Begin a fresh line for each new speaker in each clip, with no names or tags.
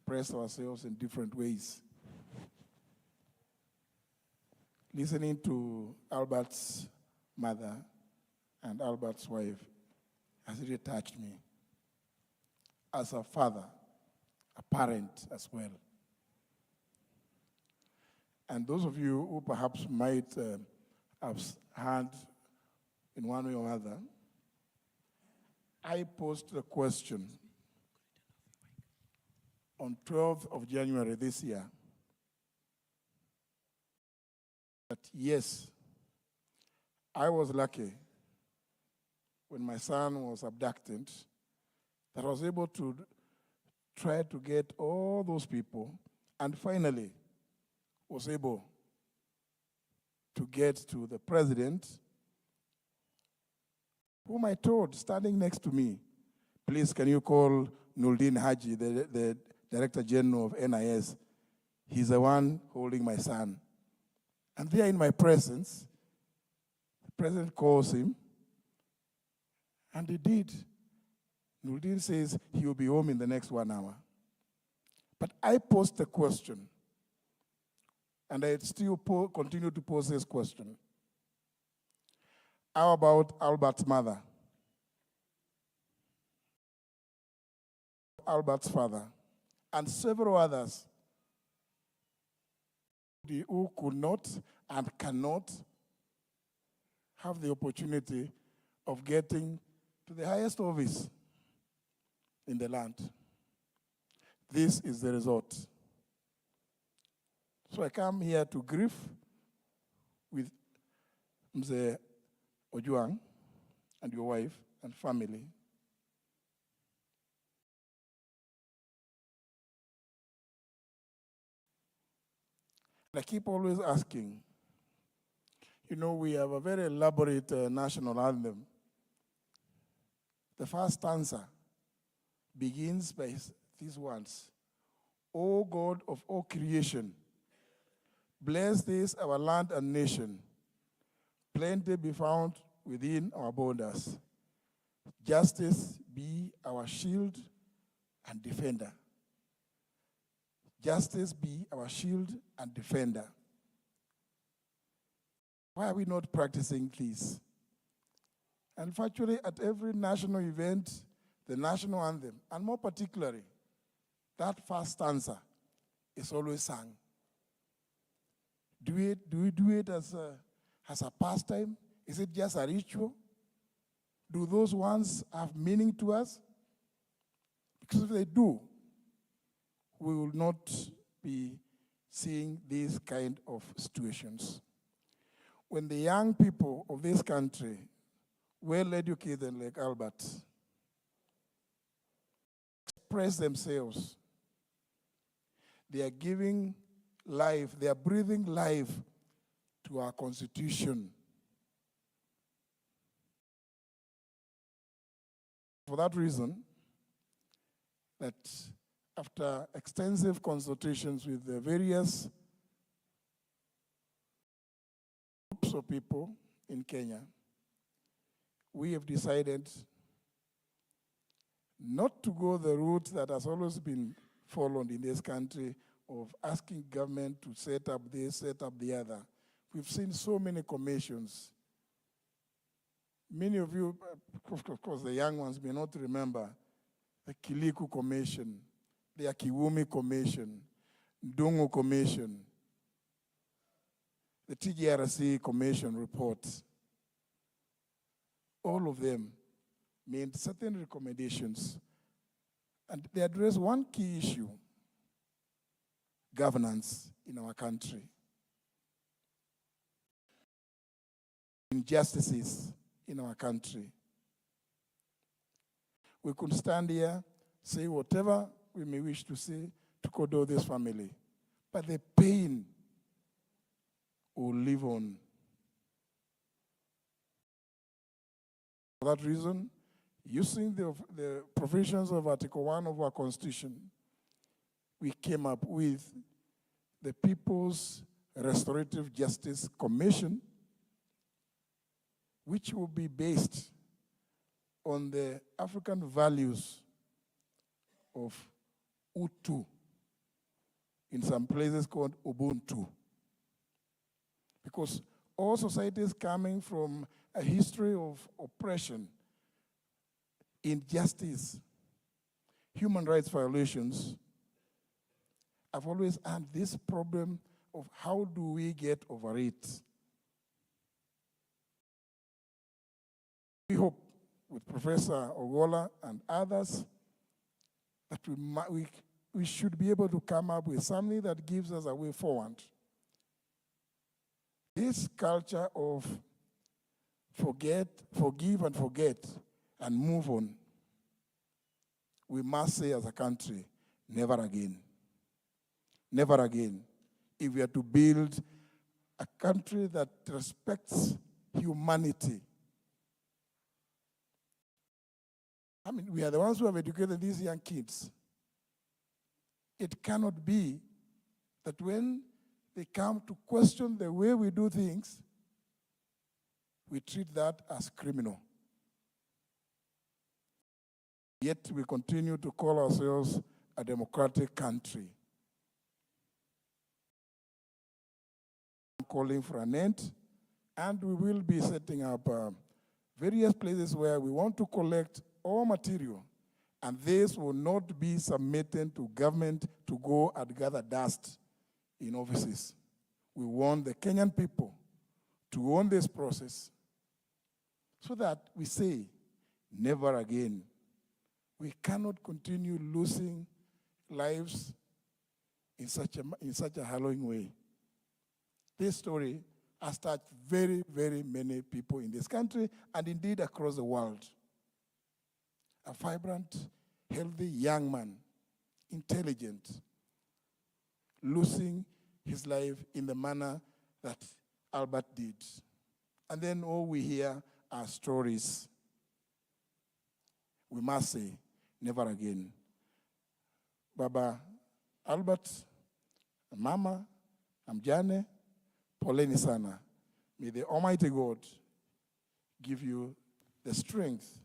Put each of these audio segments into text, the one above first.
express ourselves in different ways. Listening to Albert's mother and Albert's wife has really touched me as a father, a parent as well. And those of you who perhaps might have heard in one way or other, I posed a question on 12th of January this year that yes, I was lucky when my son was abducted that I was able to try to get all those people and finally was able to get to the president, whom I told, standing next to me, please can you call Nuruddin Haji, the Director General of NIS. He's the one holding my son. And there in my presence, the president calls him, and he did. Nuruddin says he will be home in the next 1 hour. But I posed the question, and I still continue to pose this question. How about Albert's mother? Albert's father? And several others who could not and cannot have the opportunity of getting to the highest office in the land. This is the result. So I come here to grieve with Mzee Ojuang and your wife and family. I keep always asking, you know, we have a very elaborate national anthem. The first stanza begins by these words: O God of all creation, bless this our land and nation. Plenty be found within our borders. Justice be our shield and defender. Justice be our shield and defender. Why are we not practicing this? And virtually at every national event, the national anthem, and more particularly, that first stanza is always sung. Do we do it as a pastime? Is it just a ritual? Do those ones have meaning to us? Because if they do, we will not be seeing these kind of situations. When the young people of this country, well-educated like Albert, express themselves, they are giving life, they are breathing life to our Constitution. For that reason, that after extensive consultations with the various groups of people in Kenya, we have decided not to go the route that has always been followed in this country of asking government to set up this, set up the other. We've seen so many commissions. Many of you, of course the young ones may not remember the Kiliku Commission, the Akiwumi Commission, Ndungu Commission, the TGRC Commission report. All of them made certain recommendations, and they address one key issue: governance in our country. Injustices in our country. We could stand here, say whatever we may wish to say to condole this family, but the pain will live on. For that reason, using the provisions of Article 1 of our Constitution, we came up with the People's Restorative Justice Commission, which will be based on the African values of Utu, in some places called Ubuntu. Because all societies coming from a history of oppression, injustice, human rights violations, have always had this problem of how do we get over it. We hope with Professor Ogola and others that we should be able to come up with something that gives us a way forward. This culture of forgive and forget and move on, we must say as a country, never again. Never again. If we are to build a country that respects humanity. I mean, we are the ones who have educated these young kids. It cannot be that when they come to question the way we do things, we treat that as criminal. Yet we continue to call ourselves a democratic country. I'm calling for an end, and we will be setting up various places where we want to collect all material, and this will not be submitted to government to go and gather dust in offices. We want the Kenyan people to own this process so that we say, never again. We cannot continue losing lives in such a harrowing way. This story has touched very, very many people in this country and indeed across the world. A vibrant, healthy young man, intelligent, losing his life in the manner that Albert did. And then all we hear are stories. We must say, never again. Baba Albert, Mama, Amjane, poleni sana. May the Almighty God give you the strength,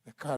the courage,